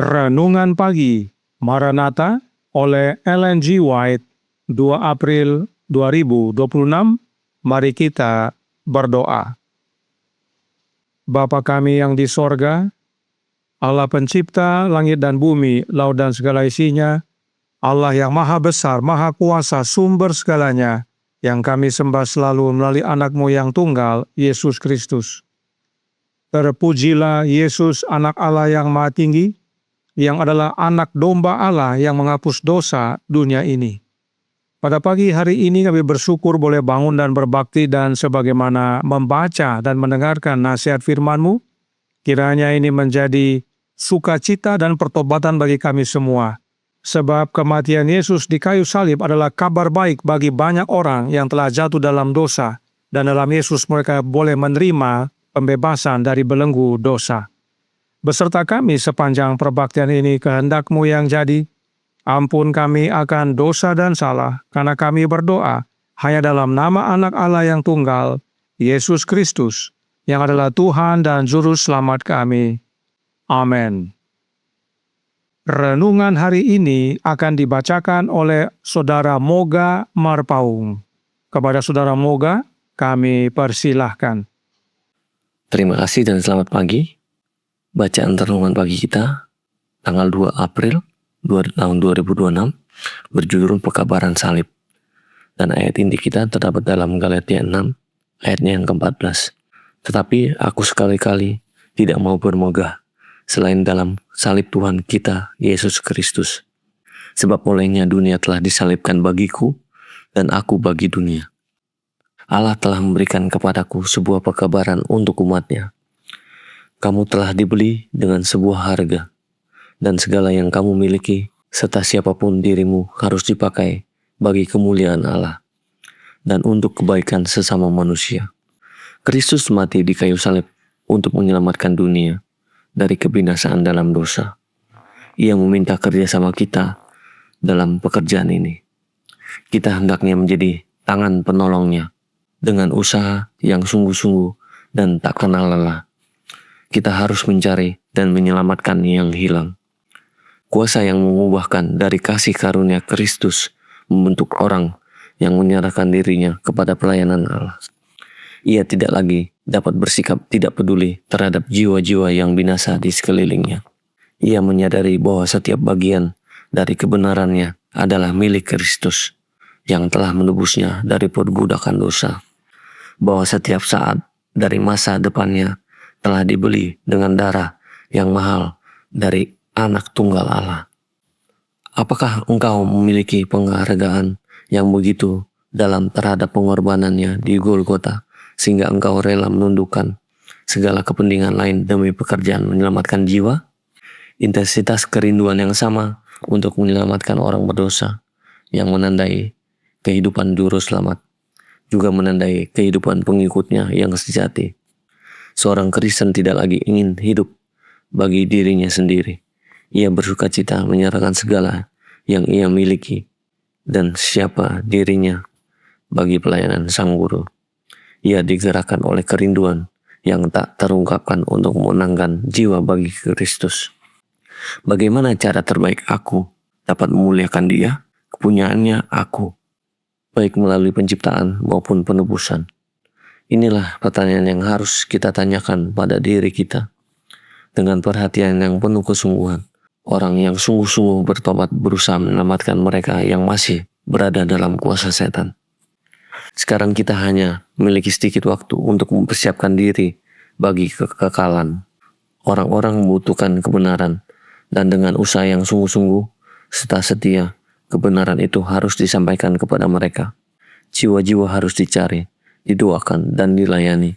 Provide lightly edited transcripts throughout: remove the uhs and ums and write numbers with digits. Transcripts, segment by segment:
Renungan Pagi Maranatha oleh Ellen G. White, 2 April 2026. Mari kita berdoa. Bapa kami yang di sorga, Allah pencipta langit dan bumi, laut dan segala isinya, Allah yang maha besar, maha kuasa, sumber segalanya, yang kami sembah selalu melalui anak-Mu yang tunggal, Yesus Kristus. Terpujilah Yesus, anak Allah yang maha tinggi, yang adalah anak domba Allah yang menghapus dosa dunia ini. Pada pagi hari ini kami bersyukur boleh bangun dan berbakti dan sebagaimana membaca dan mendengarkan nasihat firman-Mu, kiranya ini menjadi sukacita dan pertobatan bagi kami semua. Sebab kematian Yesus di kayu salib adalah kabar baik bagi banyak orang yang telah jatuh dalam dosa, dan dalam Yesus mereka boleh menerima pembebasan dari belenggu dosa. Beserta kami sepanjang perbaktian ini kehendak-Mu yang jadi. Ampun kami akan dosa dan salah, karena kami berdoa hanya dalam nama anak Allah yang tunggal, Yesus Kristus, yang adalah Tuhan dan Juru Selamat kami. Amin. Renungan hari ini akan dibacakan oleh Saudara Moga Marpaung. Kepada Saudara Moga, kami persilahkan. Terima kasih dan selamat pagi. Bacaan renungan pagi kita tanggal 2 April tahun 2026 berjudul Pekabaran Salib. Dan ayat inti kita terdapat dalam Galatia 6 ayatnya yang ke-14. Tetapi aku sekali-kali tidak mau bermegah selain dalam salib Tuhan kita Yesus Kristus. Sebab olehnya dunia telah disalibkan bagiku dan aku bagi dunia. Allah telah memberikan kepadaku sebuah pekabaran untuk umat-Nya. Kamu telah dibeli dengan sebuah harga, dan segala yang kamu miliki, serta siapapun dirimu harus dipakai bagi kemuliaan Allah, dan untuk kebaikan sesama manusia. Kristus mati di kayu salib untuk menyelamatkan dunia dari kebinasaan dalam dosa. Ia meminta kerjasama kita dalam pekerjaan ini. Kita hendaknya menjadi tangan penolongnya, dengan usaha yang sungguh-sungguh dan tak kenal lelah. Kita harus mencari dan menyelamatkan yang hilang. Kuasa yang mengubahkan dari kasih karunia Kristus membentuk orang yang menyerahkan dirinya kepada pelayanan Allah. Ia tidak lagi dapat bersikap tidak peduli terhadap jiwa-jiwa yang binasa di sekelilingnya. Ia menyadari bahwa setiap bagian dari kebenarannya adalah milik Kristus yang telah menebusnya dari perbudakan dosa. Bahwa setiap saat dari masa depannya telah dibeli dengan darah yang mahal dari anak tunggal Allah. Apakah engkau memiliki penghargaan yang begitu dalam terhadap pengorbanannya di Golgota, sehingga engkau rela menundukkan segala kepentingan lain demi pekerjaan menyelamatkan jiwa? Intensitas kerinduan yang sama untuk menyelamatkan orang berdosa yang menandai kehidupan juru selamat, juga menandai kehidupan pengikutnya yang sejati. Seorang Kristen tidak lagi ingin hidup bagi dirinya sendiri. Ia bersukacita menyerahkan segala yang ia miliki dan siapa dirinya bagi pelayanan Sang Guru. Ia digerakkan oleh kerinduan yang tak terungkapkan untuk memenangkan jiwa bagi Kristus. Bagaimana cara terbaik aku dapat memuliakan Dia? Kepunyaannya aku, baik melalui penciptaan maupun penebusan. Inilah pertanyaan yang harus kita tanyakan pada diri kita. Dengan perhatian yang penuh kesungguhan, orang yang sungguh-sungguh bertobat berusaha menyelamatkan mereka yang masih berada dalam kuasa setan. Sekarang kita hanya memiliki sedikit waktu untuk mempersiapkan diri bagi kekekalan. Orang-orang membutuhkan kebenaran, dan dengan usaha yang sungguh-sungguh serta setia, kebenaran itu harus disampaikan kepada mereka. Jiwa-jiwa harus dicari, didoakan dan dilayani.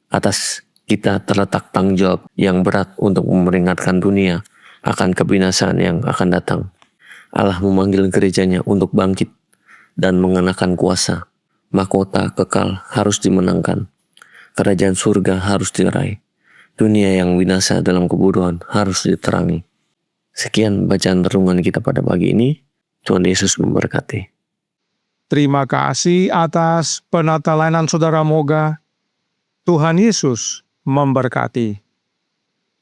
Atas kita terletak tanggung jawab yang berat untuk memperingatkan dunia akan kebinasaan yang akan datang. Allah memanggil gerejanya untuk bangkit dan mengenakan kuasa. Mahkota kekal harus dimenangkan. Kerajaan surga harus diraih. Dunia yang binasa dalam kebodohan harus diterangi. Sekian bacaan renungan kita pada pagi ini. Tuhan Yesus memberkati. Terima kasih atas penata-layanan Saudara Moga. Tuhan Yesus memberkati.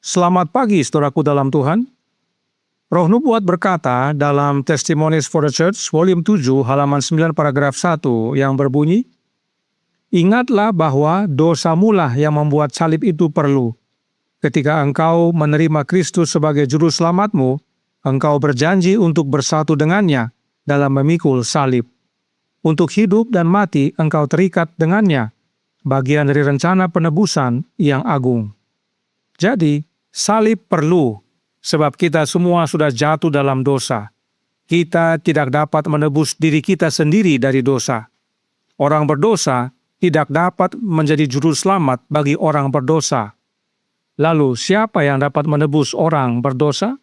Selamat pagi saudaraku dalam Tuhan. Roh Nubuat berkata dalam Testimonies for the Church, volume 7, halaman 9, paragraf 1 yang berbunyi, "Ingatlah bahwa dosamulah yang membuat salib itu perlu. Ketika engkau menerima Kristus sebagai juru selamatmu, engkau berjanji untuk bersatu dengannya dalam memikul salib. Untuk hidup dan mati engkau terikat dengannya, bagian dari rencana penebusan yang agung." Jadi, salib perlu, sebab kita semua sudah jatuh dalam dosa. Kita tidak dapat menebus diri kita sendiri dari dosa. Orang berdosa tidak dapat menjadi juru selamat bagi orang berdosa. Lalu, siapa yang dapat menebus orang berdosa?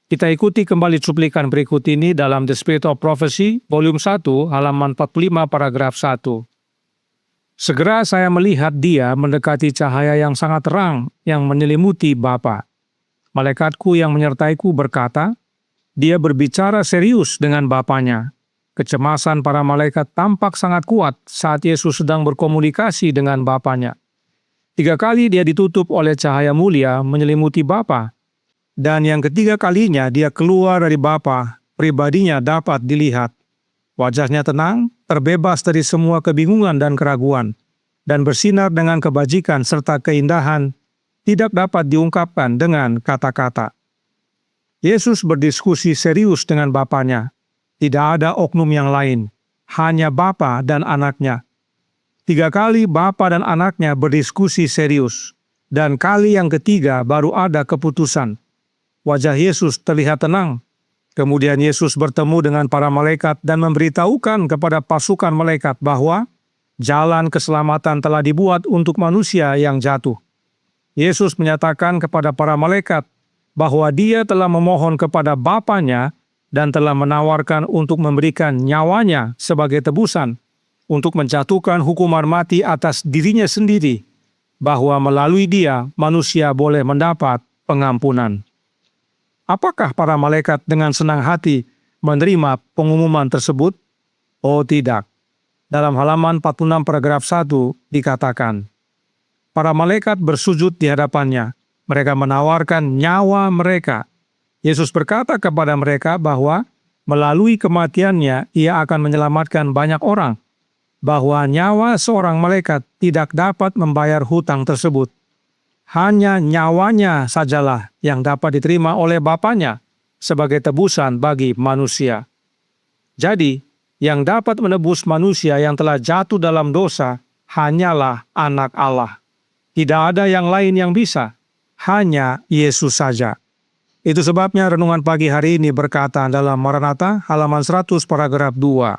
Kita ikuti kembali cuplikan berikut ini dalam The Spirit of Prophecy, volume 1, halaman 45, paragraf 1. "Segera saya melihat dia mendekati cahaya yang sangat terang yang menyelimuti Bapa. Malaikatku yang menyertaiku berkata, dia berbicara serius dengan Bapanya. Kecemasan para malaikat tampak sangat kuat saat Yesus sedang berkomunikasi dengan Bapanya. 3 kali dia ditutup oleh cahaya mulia menyelimuti Bapa, dan yang ketiga kalinya dia keluar dari Bapa, pribadinya dapat dilihat. Wajahnya tenang, terbebas dari semua kebingungan dan keraguan, dan bersinar dengan kebajikan serta keindahan, tidak dapat diungkapkan dengan kata-kata." Yesus berdiskusi serius dengan Bapanya. Tidak ada oknum yang lain, hanya Bapa dan Anaknya. 3 kali Bapa dan Anaknya berdiskusi serius, dan kali yang ketiga baru ada keputusan. Wajah Yesus terlihat tenang. Kemudian Yesus bertemu dengan para malaikat dan memberitahukan kepada pasukan malaikat bahwa jalan keselamatan telah dibuat untuk manusia yang jatuh. Yesus menyatakan kepada para malaikat bahwa dia telah memohon kepada Bapanya dan telah menawarkan untuk memberikan nyawanya sebagai tebusan, untuk menjatuhkan hukuman mati atas dirinya sendiri, bahwa melalui dia manusia boleh mendapat pengampunan. Apakah para malaikat dengan senang hati menerima pengumuman tersebut? Oh tidak. Dalam halaman 46 paragraf 1 dikatakan, para malaikat bersujud di hadapannya. Mereka menawarkan nyawa mereka. Yesus berkata kepada mereka bahwa melalui kematiannya ia akan menyelamatkan banyak orang, bahwa nyawa seorang malaikat tidak dapat membayar hutang tersebut. Hanya nyawanya sajalah yang dapat diterima oleh Bapanya sebagai tebusan bagi manusia. Jadi, yang dapat menebus manusia yang telah jatuh dalam dosa hanyalah Anak Allah. Tidak ada yang lain yang bisa, hanya Yesus saja. Itu sebabnya renungan pagi hari ini berkata dalam Maranatha halaman 100 paragraf 2.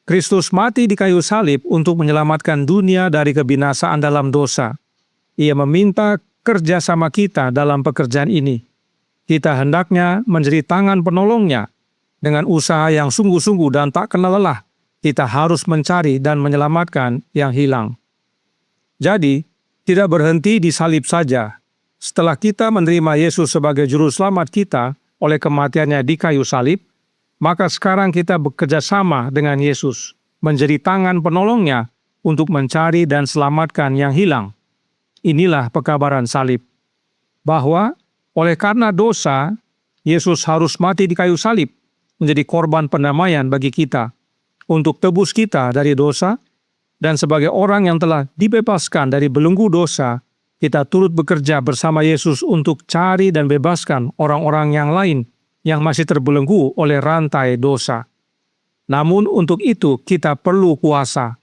Kristus mati di kayu salib untuk menyelamatkan dunia dari kebinasaan dalam dosa. Ia meminta kerjasama kita dalam pekerjaan ini. Kita hendaknya menjadi tangan penolongnya. Dengan usaha yang sungguh-sungguh dan tak kenal lelah, kita harus mencari dan menyelamatkan yang hilang. Jadi, tidak berhenti di salib saja. Setelah kita menerima Yesus sebagai juru selamat kita oleh kematiannya di kayu salib, maka sekarang kita bekerja sama dengan Yesus, menjadi tangan penolongnya untuk mencari dan selamatkan yang hilang. Inilah pekabaran salib, bahwa oleh karena dosa, Yesus harus mati di kayu salib, menjadi korban pendamaian bagi kita, untuk tebus kita dari dosa, dan sebagai orang yang telah dibebaskan dari belenggu dosa, kita turut bekerja bersama Yesus untuk cari dan bebaskan orang-orang yang lain yang masih terbelenggu oleh rantai dosa. Namun untuk itu kita perlu kuasa.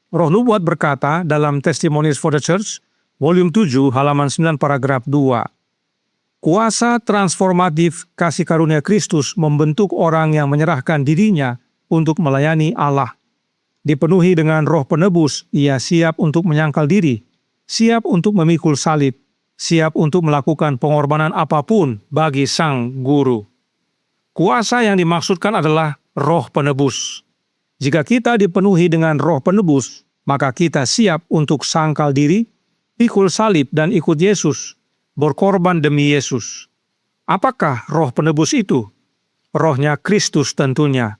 Roh Nubuat berkata dalam Testimonies for the Church, volume 7, halaman 9, paragraf 2. Kuasa transformatif kasih karunia Kristus membentuk orang yang menyerahkan dirinya untuk melayani Allah. Dipenuhi dengan roh penebus, ia siap untuk menyangkal diri, siap untuk memikul salib, siap untuk melakukan pengorbanan apapun bagi Sang Guru. Kuasa yang dimaksudkan adalah roh penebus. Jika kita dipenuhi dengan roh penebus, maka kita siap untuk sangkal diri, pikul salib dan ikut Yesus, berkorban demi Yesus. Apakah roh penebus itu? Rohnya Kristus tentunya.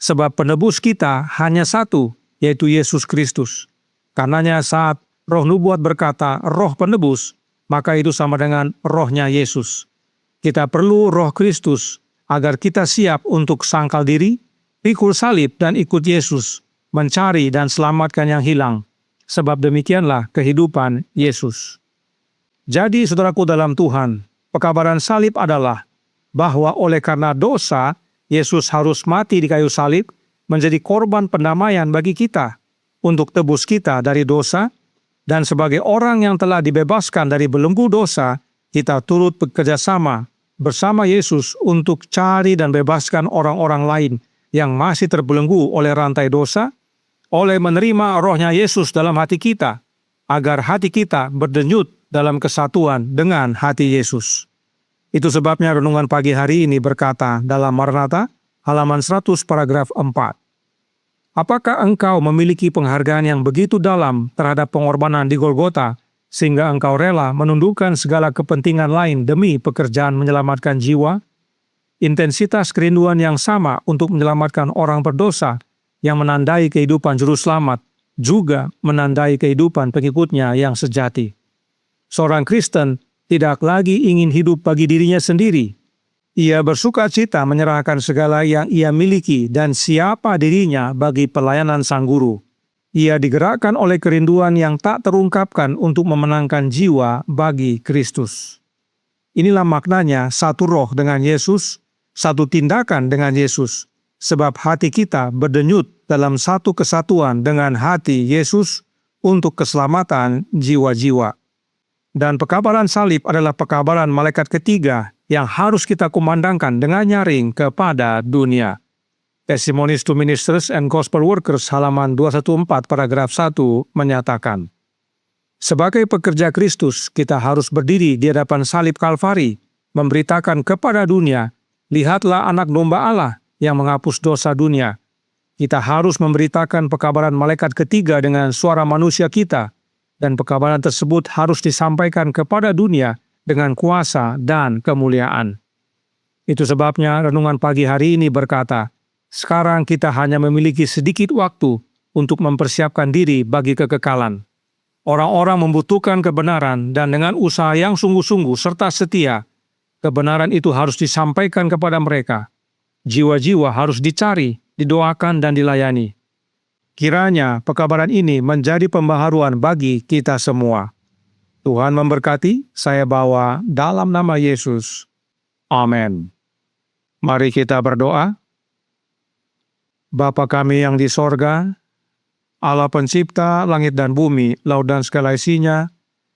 Sebab penebus kita hanya satu, yaitu Yesus Kristus. Karenanya saat Roh Nubuat berkata roh penebus, maka itu sama dengan rohnya Yesus. Kita perlu Roh Kristus agar kita siap untuk sangkal diri, pikul salib dan ikut Yesus, mencari dan selamatkan yang hilang. Sebab demikianlah kehidupan Yesus. Jadi saudaraku dalam Tuhan, pekabaran salib adalah bahwa oleh karena dosa, Yesus harus mati di kayu salib, menjadi korban pendamaian bagi kita, untuk tebus kita dari dosa, dan sebagai orang yang telah dibebaskan dari belenggu dosa, kita turut bekerja sama bersama Yesus untuk cari dan bebaskan orang-orang lain yang masih terbelenggu oleh rantai dosa, oleh menerima Roh-Nya Yesus dalam hati kita, agar hati kita berdenyut dalam kesatuan dengan hati Yesus. Itu sebabnya renungan pagi hari ini berkata dalam Maranatha, halaman 100 paragraf 4. Apakah engkau memiliki penghargaan yang begitu dalam terhadap pengorbanan di Golgota, sehingga engkau rela menundukkan segala kepentingan lain demi pekerjaan menyelamatkan jiwa? Intensitas kerinduan yang sama untuk menyelamatkan orang berdosa yang menandai kehidupan juru selamat, juga menandai kehidupan pengikutnya yang sejati. Seorang Kristen tidak lagi ingin hidup bagi dirinya sendiri. Ia bersuka cita menyerahkan segala yang ia miliki dan siapa dirinya bagi pelayanan Sang Guru. Ia digerakkan oleh kerinduan yang tak terungkapkan untuk memenangkan jiwa bagi Kristus. Inilah maknanya satu roh dengan Yesus, satu tindakan dengan Yesus. Sebab hati kita berdenyut dalam satu kesatuan dengan hati Yesus untuk keselamatan jiwa-jiwa. Dan pekabaran salib adalah pekabaran malaikat ketiga yang harus kita kumandangkan dengan nyaring kepada dunia. Testimonies to Ministers and Gospel Workers halaman 214 paragraf 1 menyatakan, sebagai pekerja Kristus, kita harus berdiri di hadapan salib Kalvari, memberitakan kepada dunia, lihatlah anak domba Allah yang menghapus dosa dunia. Kita harus memberitakan pekabaran malaikat ketiga dengan suara manusia kita, dan pekabaran tersebut harus disampaikan kepada dunia dengan kuasa dan kemuliaan. Itu sebabnya renungan pagi hari ini berkata, sekarang kita hanya memiliki sedikit waktu untuk mempersiapkan diri bagi kekekalan. Orang-orang membutuhkan kebenaran dan dengan usaha yang sungguh-sungguh serta setia, kebenaran itu harus disampaikan kepada mereka. Jiwa-jiwa harus dicari, didoakan, dan dilayani. Kiranya pekabaran ini menjadi pembaharuan bagi kita semua. Tuhan memberkati, saya bawa dalam nama Yesus. Amin. Mari kita berdoa. Bapa kami yang di sorga, Allah pencipta langit dan bumi, laut dan segala isinya,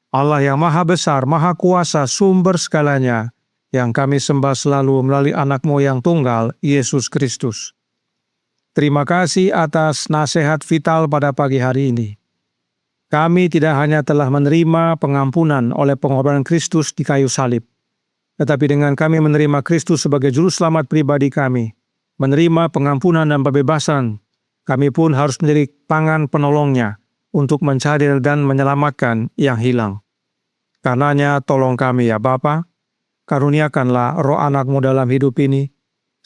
Allah yang maha besar, maha kuasa, sumber segalanya, yang kami sembah selalu melalui anak-Mu yang tunggal, Yesus Kristus. Terima kasih atas nasihat vital pada pagi hari ini. Kami tidak hanya telah menerima pengampunan oleh pengorbanan Kristus di kayu salib, tetapi dengan kami menerima Kristus sebagai juru selamat pribadi kami, menerima pengampunan dan pembebasan, kami pun harus menjadi tangan penolongnya untuk mencari dan menyelamatkan yang hilang. Karenanya tolong kami ya Bapa, karuniakanlah roh anak-Mu dalam hidup ini,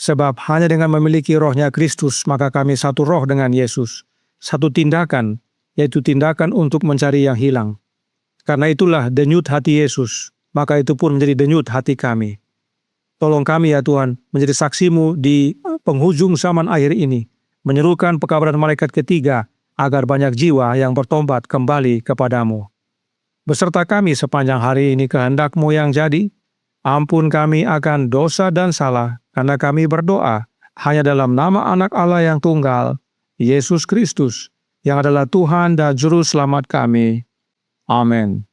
sebab hanya dengan memiliki rohnya Kristus, maka kami satu roh dengan Yesus, satu tindakan, yaitu tindakan untuk mencari yang hilang. Karena itulah denyut hati Yesus, maka itu pun menjadi denyut hati kami. Tolong kami ya Tuhan, menjadi saksi-Mu di penghujung zaman akhir ini, menyerukan pekabaran malaikat ketiga, agar banyak jiwa yang bertobat kembali kepadamu. Beserta kami sepanjang hari ini kehendak-Mu yang jadi, ampun kami akan dosa dan salah, karena kami berdoa hanya dalam nama Anak Allah yang tunggal, Yesus Kristus, yang adalah Tuhan dan Juru Selamat kami. Amin.